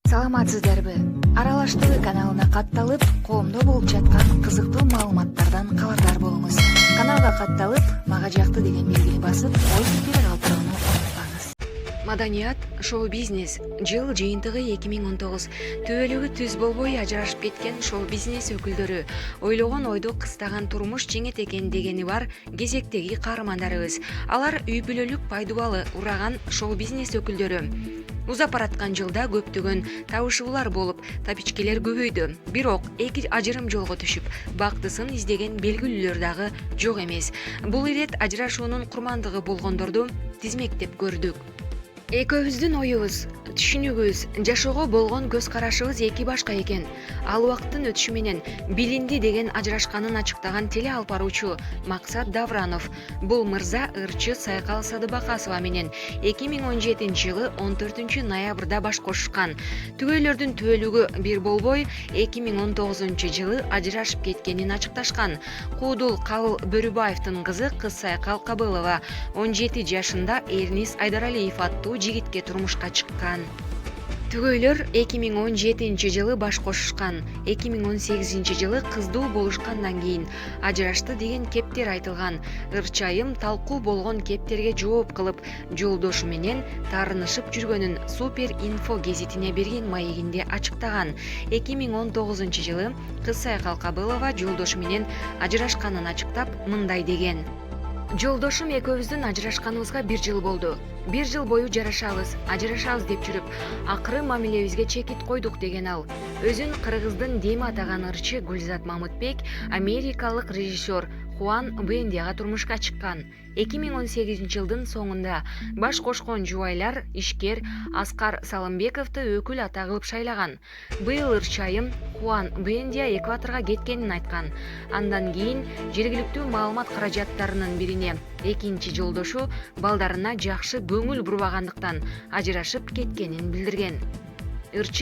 Саламатсыздарбы? Аралаштыруу каналына катталып, коомдо болуп жаткан кызыктуу маалыматтардан кабардар болуңуз. Каналга катталып, мага жакты деген белгини басып, ой пикир калтырууну унутпаңыз. Маданият, шоу-бизнес, жыл жыйынтыгы 2019. Түбөлүгү түз болбой ажырашып кеткен шоу-бизнес өкүлдөрү, ойлогон ойду кыстаган турмуш жеңет экен дегени бар кезектеги каармандарыбыз. Алар үй бүлөлүк пайдубалы ураган шоу-бизнес өкүлдөрү. Узап бараткан жылда көптөгөн табышуулар болуп, тапичкелер көбөйдү. Бирок эки ажырым жолго түшүп, бактысын издеген белгилүүлөр дагы жок эмес. Бул ирет ажырашуунун курмандыгы болгондорду тизмектеп көрдүк. Экөөбүздүн оюбуз, түшүнүгүбүз, жашоого болгон көз карашыбыз эки башка экен. Ал убакыттын өтүшү менен билинди деген ажырашканын ачыктаган теле алып баруучу Максат Давранов. Бул мырза ырчы Сайкал Садыбакасова менен 2017 жылы 14 ноябрда баш кошушкан. Түгөйлөрдүн түбөлүгү бир болбой 2019 жылы ажырашып кеткенин ачыкташкан. Куудул Кабыл Бөрүбаевдин кызы Кыз Сайкал Кабылова 17 жашында Эрнис Айдаралиев аттуу жигитке турмушка чыккан. Түгөйлөр 2017 жылы баш кошушкан. 2018 жылы кыздуу болушкандан кийин ажырашты деген кептер айтылган. Ырчайым талкуу болгон кептерге жооп кылып, жолдошу менен таарынышып жүргөнүн Супер Инфо гезитине берген маегинде ачыктаган. 2019 жылы Кыз Сайкал Кабылова жолдошу менен ажырашканын ачыктап, мындай деген: Жолдошум экөөбүздүн ажырашканыбызга 1 жыл болду. 1 жыл бою жарашабыз, ажырашабыз деп жүрүп, акыры мамилебизге чекит койдук деген ал. Өзүн кыргыздын Дем атаган ырчы Гүлзат Мамытбек америкалык режиссер Хуан Бендияга турмушка чыккан. 2018 жылдын соңунда баш кошкон жубайлар ишкер Аскар Салымбековду өкүл ата кылып шайлаган. Быйыл ырчайым Хуан Бендия экваторго кеткенин айткан. Андан кийин жергиликтүү маалымат каражаттарынын бирине экинчи жолдошу балдарына жакшы көңүл бурбагандыктан ажырашып кеткенин билдирген. Ырчы